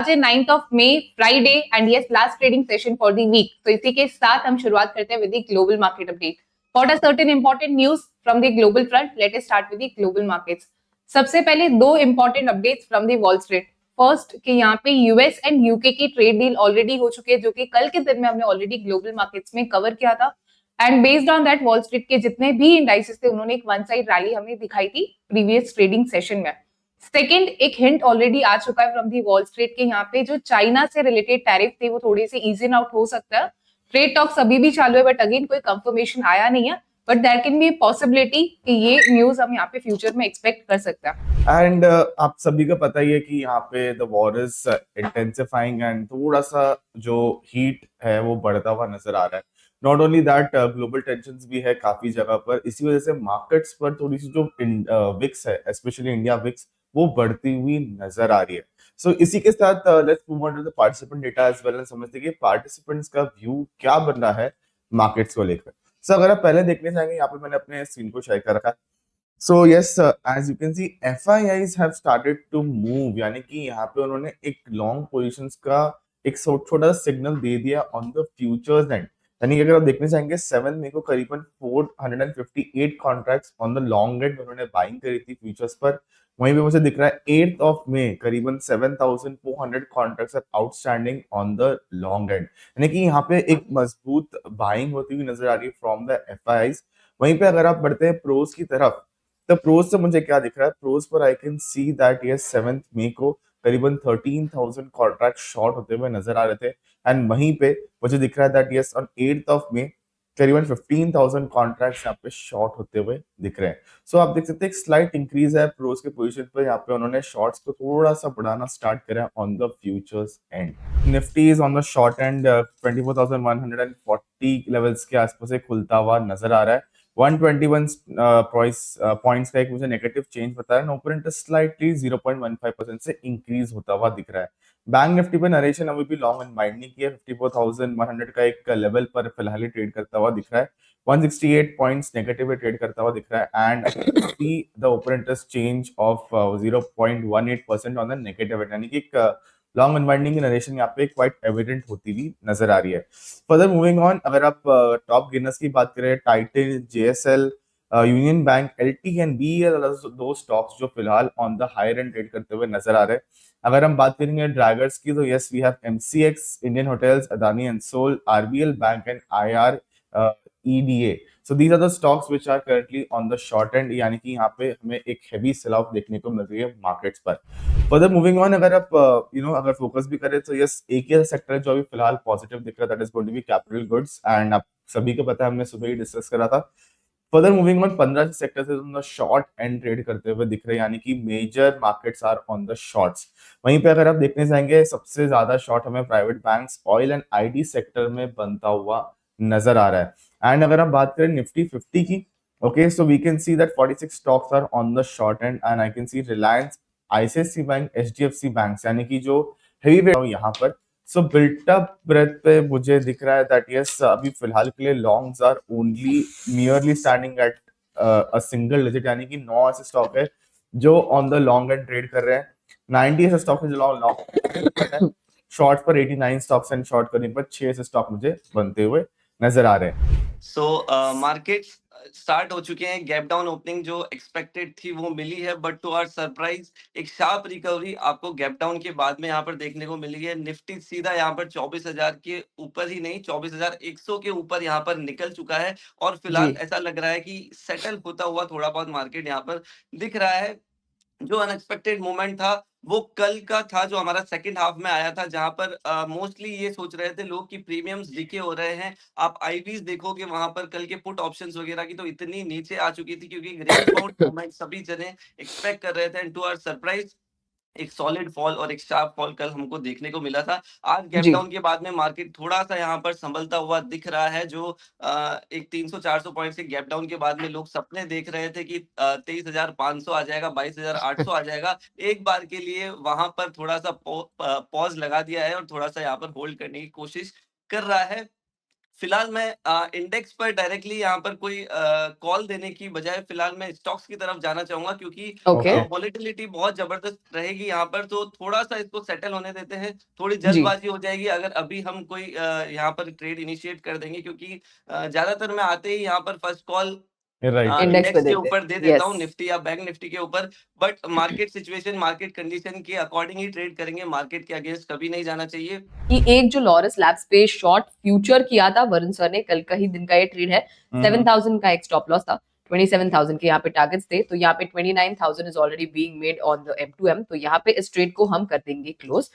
आज है 9th of May, Friday, and yes last trading session for the week. तो इसी के साथ हम शुरुआत करते हैं with the global market update. What are certain important news from the global front? Let us start with the global markets. सबसे पहले दो important updates from the Wall Street. First कि यहाँ पे यूएस एंड यूके की trade deal already हो चुकी है, जो कि कल के दिन में हमने ऑलरेडी ग्लोबल मार्केट्स में कवर किया था। And based on that wall street के जितने भी इंडाइसेस थे उन्होंने एक वन साइड रैली हमें दिखाई थी प्रीवियस ट्रेडिंग सेशन में। सेकेंड, एक हिंट ऑलरेडी आ चुका है फ्रॉम दी वॉल स्ट्रीट के यहाँ पे जो चाइना से रिलेटेड टैरिफ थे वो थोड़े से इजी आउट हो सकता है। ट्रेड टॉक्स अभी भी चालू है, बट अगेन कोई कंफर्मेशन आया नहीं है, but there can be possibility कि ये न्यूज हम यहाँ पे फ्यूचर में एक्सपेक्ट कर सकते हैं। एंड आप सभी को पता ही है कि यहाँ पे the war is intensifying and थोड़ा सा जो हीट है वो बढ़ता हुआ नजर आ रहा है। Not only that, global tensions भी है काफी जगह पर, इसी वजह से मार्केट्स पर थोड़ी सी जो विक्स है, स्पेशली इंडिया विक्स, वो बढ़ती हुई नजर आ रही है। सो इसी के साथ let's move on to the participant data as well, समझते हैं कि पार्टिसिपेंट्स का व्यू क्या बन रहा है मार्केट्स को लेकर। सो अगर आप पहले देखने चाहेंगे, यहाँ पे मैंने अपने स्क्रीन को शेयर कर रखा है। So yes, as you can see, FIIs have started to move, यानी कि यहाँ पे उन्होंने एक लॉन्ग पोजीशंस का एक छोटा सिग्नल दे दिया ऑन द फ्यूचर्स एंड। यानी कि अगर आप देखने चाहेंगे 7 मई को करीबन 458 contracts on the long and उन्होंने बाइंग करी थी फ्यूचर्स पर। वहीं पे मुझे दिख रहा है 8th ऑफ मई करीबन 7,400 contracts are outstanding on the long end. यानी कि यहाँ पे एक मजबूत बाइंग होती हुई नजर आ रही है फ्रॉम द FIIs। वहीं पे अगर आप बढ़ते हैं प्रोज की तरफ, तो प्रोज से मुझे क्या दिख रहा है, प्रोज पर आई कैन सी दैट ये 7th मई को करीबन 13,000 कॉन्ट्रैक्ट शॉर्ट होते हुए नजर आ रहे थे। एंड वहीं पे मुझे दिख रहा है that yes on 8th of May करीबन 15,000 कॉन्ट्रैक्ट्स यहाँ पे शॉर्ट होते हुए दिख रहे हैं। सो आप देख सकते हैं एक स्लाइट इंक्रीज है प्रोज के पोजीशन पर। यहाँ पे उन्होंने शॉर्ट्स को थोड़ा सा बढ़ाना स्टार्ट करा on the futures and. Nifty is on the short and 24,140 levels के आसपास खुलता हुआ नजर आ रहा है। 121 पॉइंट्स का एक मुझे नेगेटिव चेंज बता रहा है, ओपन इंटरेस्ट स्लाइटली 0.15% से इंक्रीज होता हुआ दिख रहा है। बैंक निफ्टी पे नरेशन अभी भी लॉन्ग एंड बाइंड नहीं किया, 54,100 का एक लेवल पर फिलहाल ट्रेड करता हुआ दिख रहा है। 168 पॉइंट्स नेगेटिव ट्रेड करता हुआ दिख रहा है and see the open interest change of 0.18% on the negative, यानी कि एक लॉन्ग अनवाइंडिंग की नरेशन यहाँ पे क्वाइट एविडेंट होती हुई नजर आ रही है। फर्दर मूविंग ऑन, अगर आप टॉप गेनर्स की बात करें, Titan, JSL, Union Bank, LTNB, दो स्टॉक्स जो फिलहाल on the higher end trade करते हुए नजर आ रहे हैं। अगर हम बात करेंगे ड्रैगर्स की, तो yes we have MCX, Indian hotels, Adani एंसोल, RBL bank and IREDA। So these are the stocks which are currently on the short end, यानी कि यहाँ पे हमें एक हेवी सेल ऑफ देखने को मिल रही है मार्केट्स पर। फर्दर मूविंग ऑन, अगर आप अगर फोकस भी करें तो यस एक ही सेक्टर है जो अभी फिलहाल पॉजिटिव दिख रहा है, that is going to be capital goods and आप सभी को पता है, हमने सुबह ही डिस्कस करा था। फर्दर मूविंग ऑन, 15 सेक्टर से on the short end trade करते हुए दिख रहे हैं, यानी कि major markets are on the shorts. वहीं पे अगर आप देखने जाएंगे, सबसे ज्यादा शॉर्ट हमें private banks, oil and IT sector में बनता हुआ नजर आ रहा है। एंड अगर हम बात करें निफ्टी 50 की, okay, so we can see that 46 stocks are on the short end I can see Reliance, ICICI bank, HDFC bank, यानी कि जो हेवी वेट यहाँ पर। सो बिल्ट अप ब्रेथ पे मुझे दिख रहा है दैट यस अभी फिलहाल के लिए longs are only nearly standing at a single digit, यानी कि 9 ऐसे स्टॉक है जो on the long end trade कर रहे हैं, 90 ऐसे स्टॉक है जो लॉन्ग शॉर्ट पर 89 स्टॉक्स एंड शॉर्ट करने पर 6 ऐसे स्टॉक मुझे बनते हुए नजर आ रहे हैं। सो मार्केट्स स्टार्ट हो चुके हैं। गैप डाउन ओपनिंग जो एक्सपेक्टेड थी वो मिली है, बट टू आवर सरप्राइज एक शार्प रिकवरी आपको गैप डाउन के बाद में यहाँ पर देखने को मिली है। निफ्टी सीधा यहाँ पर 24,000 के ऊपर ही नहीं, 24,100 के ऊपर यहाँ पर निकल चुका है और फिलहाल ऐसा लग रहा है कि सेटल होता हुआ थोड़ा बहुत मार्केट यहाँ पर दिख रहा है। जो अनएक्सपेक्टेड मोमेंट था वो कल का था, जो हमारा सेकंड हाफ में आया था, जहां पर मोस्टली ये सोच रहे थे लोग कि प्रीमियम्स डीके हो रहे हैं। आप आईवीज देखोगे वहां पर कल के पुट ऑप्शंस वगैरह की तो इतनी नीचे आ चुकी थी, क्योंकि रेंज बाउंड मोमेंट सभी जने एक्सपेक्ट कर रहे थे। एंड टू आवर सरप्राइज एक सॉलिड फॉल और एक शार्प फॉल कल हमको देखने को मिला था। आज गैप डाउन के बाद में मार्केट थोड़ा सा यहाँ पर संभलता हुआ दिख रहा है। जो एक 300-400 पॉइंट के गैप डाउन के बाद में लोग सपने देख रहे थे कि 23,500 आ जाएगा, 22,800 आ जाएगा। एक बार के लिए वहां पर थोड़ा सा पॉज लगा दिया है और थोड़ा सा यहाँ पर होल्ड करने की कोशिश कर रहा है। फिलहाल मैं इंडेक्स पर डायरेक्टली यहाँ पर कोई कॉल देने की बजाय फिलहाल मैं स्टॉक्स की तरफ जाना चाहूंगा, क्योंकि ओके वॉलेटिलिटी बहुत जबरदस्त रहेगी यहाँ पर, तो थोड़ा सा इसको सेटल होने देते हैं। थोड़ी जी जल्दबाजी हो जाएगी अगर अभी हम कोई यहाँ पर ट्रेड इनिशिएट कर देंगे, क्योंकि ज्यादातर मैं आते ही यहाँ पर फर्स्ट कॉल राइट इंडेक्स पे इंडेक्स के देते ऊपर दे हैं देता हूँ, यस निफ्टी या बैंक निफ्टी के ऊपर। But market situation, market condition के अकॉर्डिंग ही ट्रेड करेंगे, मार्केट के अगेंस्ट कभी नहीं जाना चाहिए। कि एक जो लॉरस लैब्स पे शॉर्ट फ्यूचर किया था वरुण सर ने, कल का ही दिन का ये ट्रेड है, 7,000 का एक स्टॉप लॉस था, 27,000 के यहाँ पे टारगेट्स थे, तो यहाँ पे 29,000 is already being made on the M2M, तो यहाँ पे इस ट्रेड को हम कर देंगे close.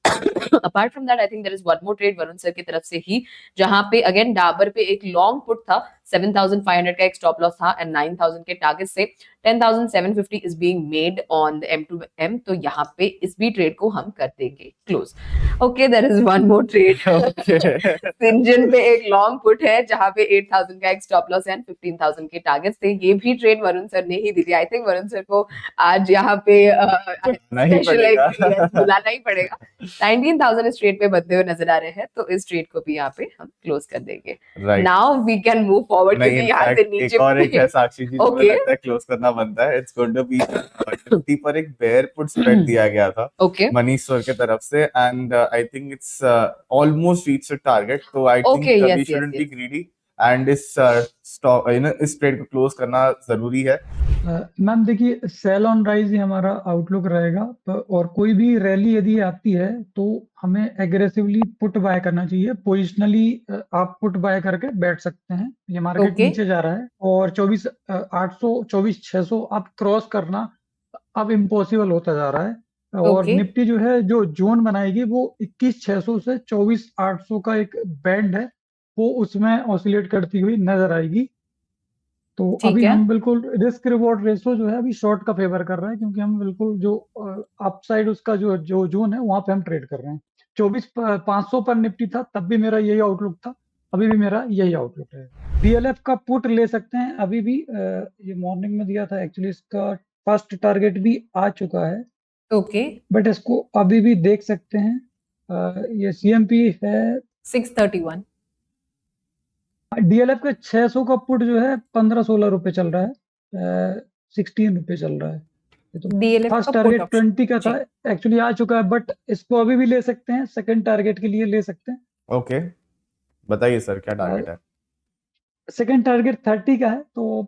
Apart from that I think there is one more trade Varun sir की तरफ से ही, जहां पे अगेन डाबर पे एक लॉन्ग पुट था, 7,500 का एक स्टॉप लॉस था एंड 9,000 के टारगेट से 10,750 is being made on the M2M, तो यहाँ पे इस भी ट्रेड को हम कर देंगे close. Okay there is one more trade okay सिंजन पे एक लॉन्ग पुट है जहां पे 8,000 का एक स्टॉप लॉस है एंड 15,000 के टारगेट्स थे, ये भी ट्रेड वरुण सर ने ही दी थी। आई थिंक वरुण सर को आज यहाँ पे नहीं स्पेशल पड़ेगा बुलाना ही पड़ेगा। 19,000 इस ट्रेड पे बनते हुए नजर आ रहे हैं, तो इस ट्रेड को भी यहाँ पे हम क्लोज कर देंगे। Right now we can move forward, नहीं क्योंकि यहाँ से इनफैक्ट नीचे एक और एक है साक्षी जी, जो मुझे ओके लगता है क्लोज करना बनता है। It's going to be Nifty पर एक बेयर पुट स्प्रेड दिया गया था ओके मनीष सर के तरफ से, and I think it's almost reach target, तो I think okay we yes yes shouldn't be yes greedy and इस स्टॉक इस ट्रेड को क्लोज करना जरूरी है। मैम देखिए, सेल ऑन राइज ही हमारा आउटलुक रहेगा, और कोई भी रैली यदि आती है तो हमें एग्रेसिवली पुट बाय करना चाहिए। पोजिशनली आप पुट बाय करके बैठ सकते हैं। ये मार्केट ओके नीचे जा रहा है और 24,800 24,600 आप क्रॉस करना अब इम्पॉसिबल होता जा रहा है। और ओके निफ्टी जो है, जो जोन बनाएगी वो 21,600 से 24,800 का एक बैंड है, वो उसमें ऑसिलेट करती हुई नजर आएगी। तो ठीक अभी है हम बिल्कुल रिस्क रिवॉर्ड रेशो जो है अभी शॉर्ट का फेवर कर रहा है, क्योंकि हम बिल्कुल जो अपसाइड उसका जो जो जोन है वहां पे हम ट्रेड कर रहे हैं। 24,500 पर निफ्टी था, तब भी मेरा यही आउटलुक था, अभी भी मेरा यही आउटलुक है। DLF का पुट ले सकते हैं अभी भी, ये मॉर्निंग में दिया था एक्चुअली, इसका फर्स्ट टारगेट भी आ चुका है, ओके बट इसको अभी भी देख सकते हैं। ये CMP है। 631 DLF का 600 का पुट जो है 15-16 रुपए चल रहा है, 16 रुपए चल रहा है। ये तो DLF फर्स्ट का टारगेट पुट ऑप्शन 20 का था, एक्चुअली आ चुका है, बट इसको अभी भी ले सकते हैं, सेकंड टारगेट के लिए ले सकते हैं। ओके बताइए सर क्या टारगेट है। सेकंड टारगेट 30 का है, तो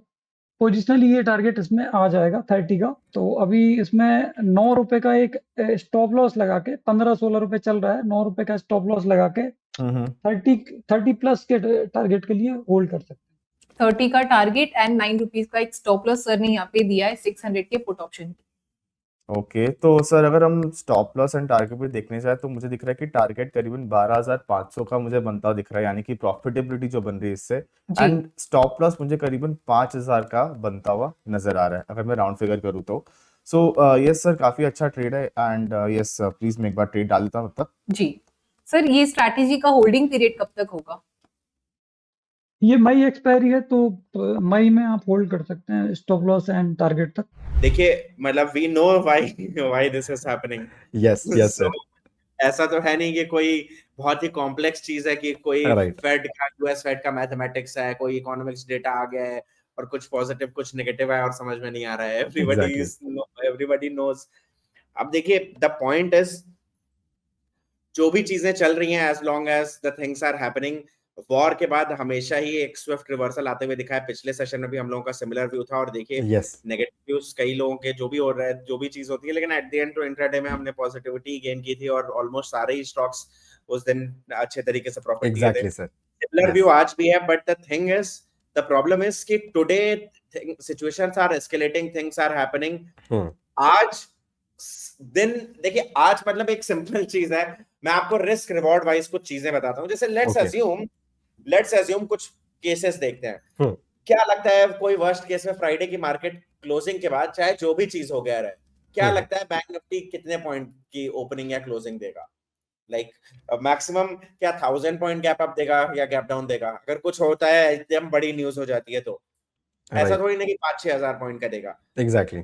पोजिशनली ये टारगेट इसमें आ जाएगा 30 का। तो अभी इसमें 9 रुपए का एक स्टॉप लॉस लगा के, 15-16 रुपए चल रहा है, 9 रुपए का स्टॉप लॉस लगा के 30 प्लस के टारगेट के लिए होल्ड कर सकते हैं। 30 का टारगेट एंड 9 रुपीज का एक स्टॉप लॉस सर ने यहाँ पे दिया है 600 के पुट ऑप्शन। ओके तो सर अगर हम स्टॉप लॉस एंड टारगेट पे देखने जाए तो मुझे दिख रहा है कि टारगेट करीबन 12,500 का मुझे बनता हुआ दिख रहा है, यानी कि प्रॉफिटेबिलिटी जो बन रही है इससे, जी एंड स्टॉप लॉस मुझे करीबन 5,000 का बनता हुआ नजर आ रहा है अगर मैं राउंड फिगर करूँ तो। सो यस सर काफी अच्छा ट्रेड है, एंड यस प्लीज मैं एक बार ट्रेड डाल देता हूँ तब तक। जी सर, ये स्ट्रैटेजी का होल्डिंग पीरियड कब तक होगा? ये मई एक्सपायरी है, तो मई में आप होल्ड कर सकते हैं स्टॉप लॉस एंड टारगेट तक। देखिए मतलब we know why this is happening. Yes yes So, sir ऐसा तो है नहीं कि कोई बहुत ही कॉम्प्लेक्स चीज है कि कोई राइट फेड का, यूएस फेड का मैथमेटिक्स है, कोई इकोनॉमिक्स डेटा आ गया है और कुछ पॉजिटिव कुछ नेगेटिव है और समझ में नहीं आ रहा है। Everybody knows. अब देखिए द पॉइंट इज, जो भी चीजें चल रही हैं, as long as the things are happening, war के बाद हमेशा ही एक स्विफ्ट रिवर्सल आते हुए दिखा है। पिछले सेशन में भी हम लोगों का सिमिलर व्यू था, और देखिए यस नेगेटिव व्यूज कई लोगों के जो भी हो रहा है, जो भी चीज होती है, लेकिन एट द एंड तो इंट्राडे में हमने पॉजिटिविटी गेन की थी और ऑलमोस्ट सारे ही स्टॉक्स उस दिन अच्छे तरीके से प्रॉफिट दिए थे। एग्जैक्टली सर सिमिलर व्यू आज भी है, but the thing is, the problem is कि today situations are escalating, things are happening. आज दिन देखिए, आज मतलब एक सिंपल चीज है, मैं आपको रिस्क रिवॉर्ड वाइज कुछ चीजें बताता हूं। जैसे लेट्स अज्यूम कुछ केसेस देखते हैं। क्या लगता है कोई वर्स्ट केस में फ्राइडे की मार्केट क्लोजिंग के बाद, चाहे जो भी चीज हो गया रहे, क्या लगता है बैंक निफ्टी कितने पॉइंट की ओपनिंग या क्लोजिंग देगा? लाइक मैक्सिमम क्या 1000 पॉइंट गैप अप देगा या गैप डाउन देगा? अगर कुछ होता है एकदम बड़ी न्यूज हो जाती है तो ऐसा थोड़ी नहीं कि 5-6 हजार पॉइंट का देगा। Exactly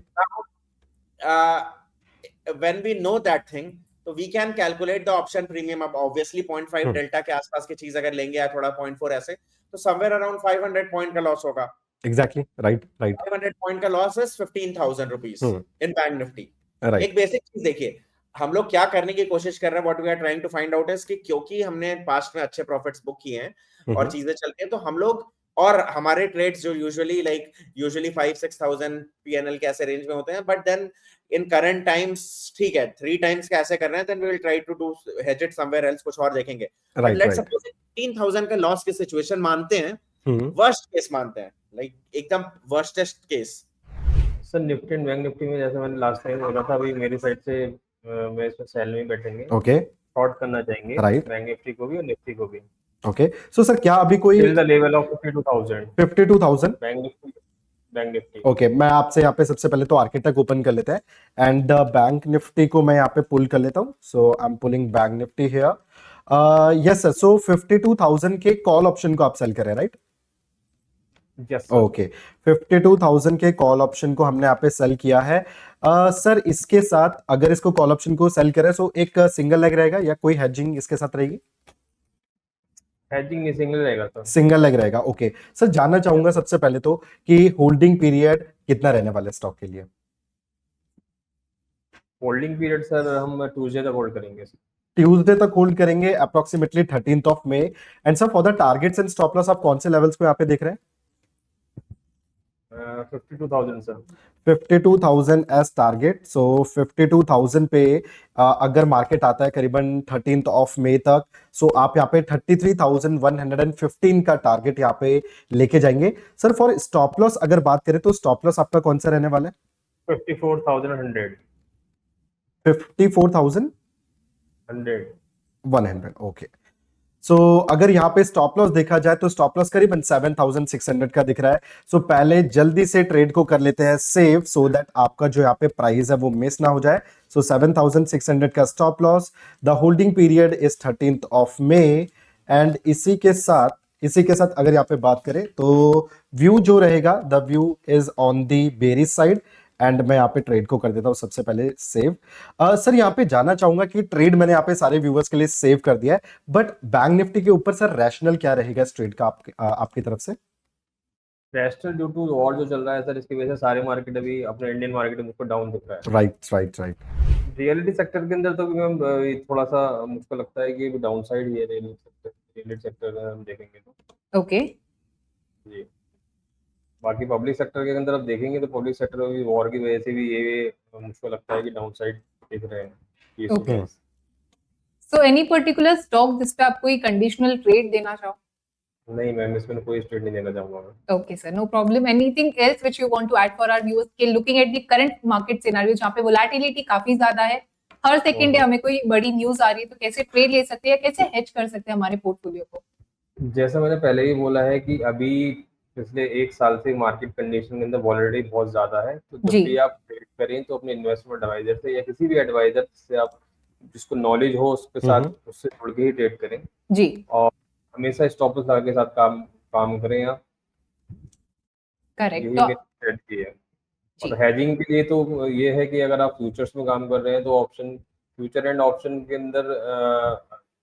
when we know that thing, तो we can calculate the option premium. अब ऑब्वियसली 0.5 डेल्टा के आसपास की चीज अगर लेंगे या थोड़ा 0.4 ऐसे, तो समवेयर अराउंड 500 पॉइंट का लॉस होगा। Exactly, right right. 500 पॉइंट का loss is 15,000 rupees in bank Nifty. Right. एक बेसिक चीज देखिए, हम लोग क्या करने की कोशिश कर रहे हैं, what we are trying to find out is कि क्योंकि हमने पास्ट में अच्छे प्रॉफिट्स बुक किए हैं और चीजें चल रही हैं, तो हम लोग और हमारे ट्रेड्स जो यूजुअली 5-6,000 पीएनएल के ऐसे रेंज में होते हैं, but then in current times ठीक है 3 टाइम्स के ऐसे कर रहे हैं, then we will try to do hedge it somewhere else, कुछ और देखेंगे। Right let's write. सपोज 15,000 का लॉस की सिचुएशन मानते हैं, हम्म। वर्स्ट केस मानते हैं, लाइक एकदम worstest case. Sir Nifty and Bank Nifty में जैसे मैंने लास्ट टाइम बोला था, अभी मेरी साइड से मैं इसमें सेल में बैठेंगे, ओके शॉर्ट करना चाहेंगे राइट। बैंक निफ्टी को भी और निफ्टी को भी ओके सो सर क्या अभी कोई till the level of 52,000 52,000? Bank Nifty. Okay मैं आपसे यहाँ पे सबसे पहले तो आर्किटेक्ट ओपन कर लेते हैं एंड बैंक निफ्टी को मैं यहाँ पे पुल कर लेता हूँ। So I am pulling Bank Nifty here. Yes sir, so 52,000 के कॉल ऑप्शन को आप सेल कर रहे हैं, राइट? यस ओके 52,000 के कॉल ऑप्शन को हमने यहाँ पे सेल किया है। सर इसके साथ अगर इसको कॉल ऑप्शन को सेल करें तो एक सिंगल लेग रहेगा या कोई हेजिंग इसके साथ रहेगी? हेजिंग नहीं, सिंगल रहेगा सर। सिंगल लेग रहेगा। ओके सर, जानना चाहूंगा सबसे पहले तो कि होल्डिंग पीरियड कितना रहने वाला है स्टॉक के लिए? होल्डिंग पीरियड सर हम ट्यूसडे तक होल्ड करेंगे। ट्यूसडे तक होल्ड करेंगे approximately 13th of May. And sir for the targets and stop loss आप कौन से लेवल्स को यहाँ पे देख रहे हैं? 52,000 सर। 52,000 as target. सो 52,000 पे अगर मार्केट आता है करीबन 13th ऑफ मई तक, सो आप यहाँ पे 33,115 का टारगेट यहाँ पे लेके जाएंगे। सर फॉर स्टॉप लॉस अगर बात करें तो स्टॉप लॉस आपका कौन सा रहने वाला है? 54,100। 54,100। ओके सो अगर यहाँ पे स्टॉप लॉस देखा जाए तो स्टॉप लॉस करीबन 7,600 का दिख रहा है। सो पहले जल्दी से ट्रेड को कर लेते हैं सेव, सो दैट आपका जो यहाँ पे प्राइस है वो मिस ना हो जाए। सो 7,600 का stop loss, the holding period is 13th of May. And इसी के साथ अगर यहाँ पे बात करें तो व्यू जो रहेगा, the view is on the bearish side. And मैं यहाँ पे ट्रेड को कर देता हूँ सबसे पहले सेव। सर यहाँ पे जानना चाहूंगा कि ट्रेड मैंने यहाँ पे सारे व्यूअर्स के लिए सेव कर दिया है, बट बैंक निफ्टी के ऊपर सर रैशनल क्या रहेगा इस ट्रेड का आपकी तरफ से? रैशनल ड्यू टू वॉर जो चल रहा है सर, इसकी वजह से सारे मार्केट अभी अपने इंडियन मार्केट में डाउन दिख रहा है। राइट। रियलिटी सेक्टर के अंदर तो भी मैम थोड़ा सा मुझको लगता है कि डाउन साइड ही है रियलिटी सेक्टर हम देखेंगे तो। ओके जी, बाकी पब्लिक सेक्टर के अंदर आप देखेंगे तो पब्लिक सेक्टर में भी वॉर की वजह से भी ये मुझको लगता है कि डाउन साइड दिख रहे हैं। Okay. So any particular stock जिस पे आप कोई कंडीशनल ट्रेड देना चाहो? नहीं मैम, इसमें कोई ट्रेड नहीं देना चाहूंगा मैं। Okay, sir, no problem. Anything else which you want to add for our viewers? कि looking at the current market scenario जहाँ पे volatility काफी ज्यादा है, हर सेकंड डे हमें कोई बड़ी न्यूज आ रही है, तो कैसे ट्रेड ले सकते हैं, कैसे हेज कर सकते हैं हमारे पोर्टफोलियो को? जैसा मैंने पहले ही बोला है कि अभी पिछले 1 साल से मार्केट कंडीशन के अंदर वॉलेटिलिटी बहुत ज्यादा है, तो जब जी। भी आप ट्रेड करें तो अपने इन्वेस्टमेंट एडवाइजर से या किसी भी एडवाइजर से आप जिसको नॉलेज हो उसके साथ उससे जुड़ के ही ट्रेड करें, जी और हमेशा स्टॉप लॉस लगा के साथ काम करें। आप करेक्ट। यही तो मेरी स्ट्रेटजी है। जी। और हेजिंग के लिए तो ये है कि अगर आप फ्यूचर्स में काम कर रहे हैं तो ऑप्शन फ्यूचर एंड ऑप्शन के अंदर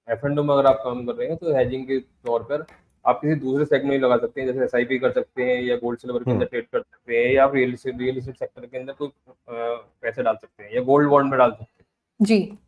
F&O में अगर आप काम कर रहे हैं तो हेजिंग के तौर पर आप किसी दूसरे सेगमेंट में लगा सकते हैं, जैसे SIP कर सकते हैं या गोल्ड सिल्वर के अंदर ट्रेड कर सकते हैं, या आप रियल एस्टेट सेक्टर के अंदर कोई पैसे डाल सकते हैं या गोल्ड बॉन्ड में डाल सकते हैं। जी